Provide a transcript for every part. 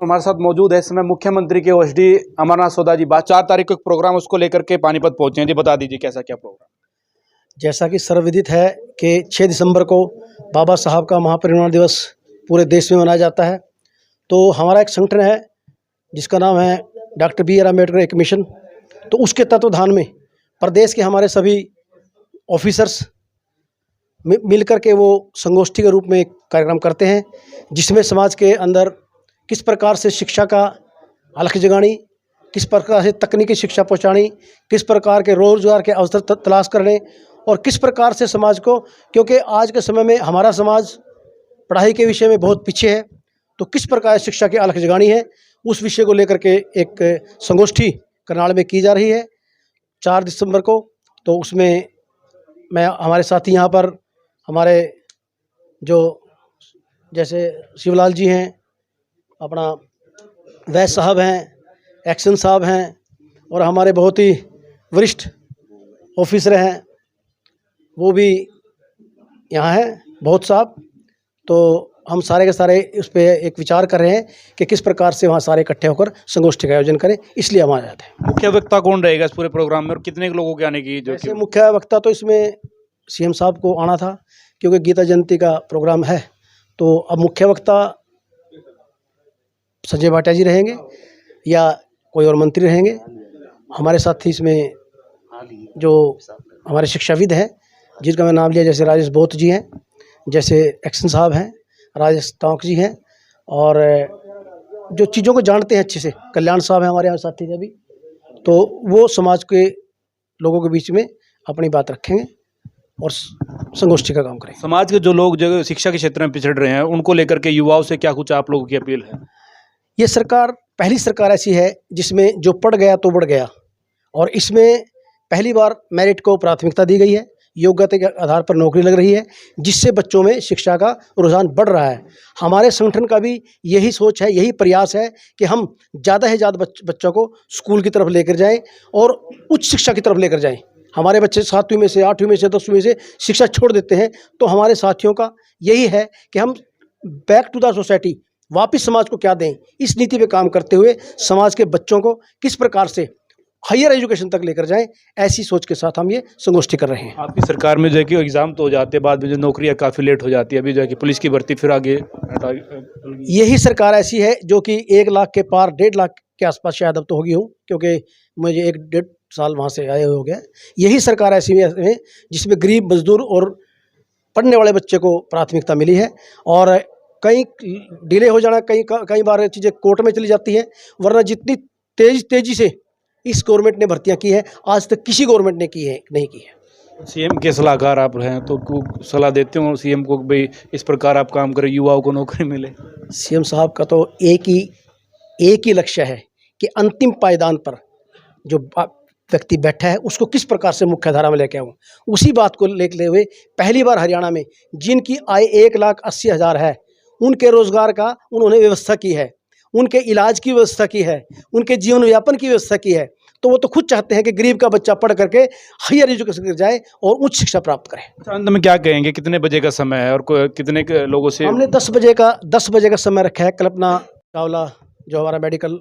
हमारे साथ मौजूद है इस समय मुख्यमंत्री के ओएसडी अमरनाथ सौदा जी। 4 तारीख को एक प्रोग्राम उसको लेकर के पानीपत पहुंचे हैं जी, बता दीजिए कैसा क्या प्रोग्राम। जैसा कि सर्वविदित है कि 6 दिसंबर को बाबा साहब का महापरिनिर्वाण दिवस पूरे देश में मनाया जाता है। तो हमारा एक संगठन है जिसका नाम है डॉक्टर बी आर अम्बेडकर एक मिशन। तो उसके तत्वाधान में प्रदेश के हमारे सभी ऑफिसर्स मिलकर के वो संगोष्ठी के रूप में एक कार्यक्रम करते हैं, जिसमें समाज के अंदर किस प्रकार से शिक्षा का अलख जगानी, किस प्रकार से तकनीकी शिक्षा पहुंचानी, किस प्रकार के रोजगार के अवसर तलाश करने और किस प्रकार से समाज को, क्योंकि आज के समय में हमारा समाज पढ़ाई के विषय में बहुत पीछे है, तो किस प्रकार शिक्षा की अलख जगानी है, उस विषय को लेकर के एक संगोष्ठी करनाल में की जा रही है 4 दिसंबर को। तो उसमें मैं हमारे साथी यहाँ पर हमारे जो जैसे शिवलाल जी हैं, अपना वैस साहब हैं, एक्शन साहब हैं और हमारे बहुत ही वरिष्ठ ऑफिसर हैं, वो भी यहाँ हैं बहुत साहब। तो हम सारे के सारे उस पर एक विचार कर रहे हैं कि किस प्रकार से वहाँ सारे इकट्ठे होकर संगोष्ठी का आयोजन करें, इसलिए हम आ जाते हैं। मुख्य वक्ता कौन रहेगा इस पूरे प्रोग्राम में और कितने लोगों के आने की? जैसे मुख्य वक्ता तो इसमें सीएम साहब को आना था, क्योंकि गीता जयंती का प्रोग्राम है। तो अब मुख्य वक्ता संजय भाटिया जी रहेंगे या कोई और मंत्री रहेंगे। हमारे साथी इसमें जो हमारे शिक्षाविद हैं जिनका मैं नाम लिया, जैसे राजेश बोथ जी हैं, जैसे एक्शन साहब हैं, राजेश टोंक जी हैं, और जो चीज़ों को जानते हैं अच्छे से कल्याण साहब हैं हमारे यहाँ साथी थे अभी। तो वो समाज के लोगों के बीच में अपनी बात रखेंगे और संगोष्ठी का काम करेंगे। समाज के जो लोग जो शिक्षा के क्षेत्र में पिछड़ रहे हैं उनको लेकर के युवाओं से क्या कुछ आप लोगों की अपील है? ये सरकार पहली सरकार ऐसी है जिसमें जो पढ़ गया तो बढ़ गया, और इसमें पहली बार मेरिट को प्राथमिकता दी गई है, योग्यता के आधार पर नौकरी लग रही है, जिससे बच्चों में शिक्षा का रुझान बढ़ रहा है। हमारे संगठन का भी यही सोच है, यही प्रयास है कि हम ज़्यादा से ज़्यादा बच्चों को स्कूल की तरफ लेकर जाएं और उच्च शिक्षा की तरफ लेकर जाएं। हमारे बच्चे 7वीं में से 8वीं में से 10वीं में से शिक्षा छोड़ देते हैं, तो हमारे साथियों का यही है कि हम बैक टू द सोसाइटी, वापस समाज को क्या दें, इस नीति पे काम करते हुए समाज के बच्चों को किस प्रकार से हायर एजुकेशन तक लेकर जाएं, ऐसी सोच के साथ हम ये संगोष्ठी कर रहे हैं। आपकी सरकार में जो है कि एग्जाम तो हो जाते हैं, बाद में जो नौकरियां काफ़ी लेट हो जाती है, अभी जो है कि पुलिस की भर्ती फिर आगे यही सरकार ऐसी है जो कि 1 लाख के पार 1.5 लाख के आसपास शायद अब तो होगी हूँ, क्योंकि मुझे 1-1.5 साल वहाँ से आए हुए हो गया। यही सरकार ऐसी है जिसमें गरीब मजदूर और पढ़ने वाले बच्चे को प्राथमिकता मिली है, और कहीं डिले हो जाना, कई बार चीज़ें कोर्ट में चली जाती हैं, वरना जितनी तेजी से इस गवर्नमेंट ने भर्तियां की है आज तक किसी गवर्नमेंट ने नहीं की है। सीएम के सलाहकार आप हैं तो सलाह देते हो सीएम को भाई इस प्रकार आप काम करें, युवाओं को नौकरी मिले? सीएम साहब का तो एक ही लक्ष्य है कि अंतिम पायदान पर जो व्यक्ति बैठा है उसको किस प्रकार से मुख्य धारा में लेके आऊँ। उसी बात को लेते हुए पहली बार हरियाणा में जिनकी आय 1,80,000 है, उनके रोजगार का उन्होंने व्यवस्था की है, उनके इलाज की व्यवस्था की है, उनके जीवन यापन की व्यवस्था की है। तो वो तो खुद चाहते हैं कि गरीब का बच्चा पढ़ करके हायर एजुकेशन कर जाए और उच्च शिक्षा प्राप्त करे। अंत में क्या कहेंगे, कितने बजे का समय है और कितने लोगों से? हमने 10 बजे का समय रखा है। कल्पना चावला जो हमारा मेडिकल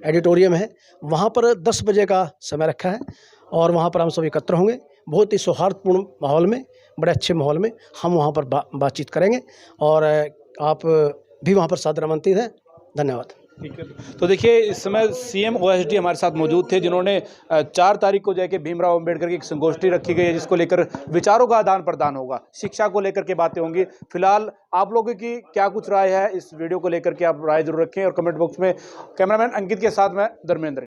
एडिटोरियम है, वहाँ पर 10 बजे का समय रखा है और वहाँ पर हम सब एकत्र होंगे। बहुत ही सौहार्दपूर्ण माहौल में, बड़े अच्छे माहौल में हम वहाँ पर बातचीत करेंगे, और आप भी वहाँ पर सादर आमंत्रित हैं। धन्यवाद। ठीक है, तो देखिए इस समय सीएम ओएसडी हमारे साथ मौजूद थे, जिन्होंने 4 तारीख को जाके भीमराव अंबेडकर की एक संगोष्ठी रखी गई है, जिसको लेकर विचारों का आदान प्रदान होगा, शिक्षा को लेकर के बातें होंगी। फिलहाल आप लोगों की क्या कुछ राय है इस वीडियो को लेकर के, आप राय जरूर रखें और कमेंट बॉक्स में। कैमरामैन अंकित के साथ मैं धर्मेंद्र।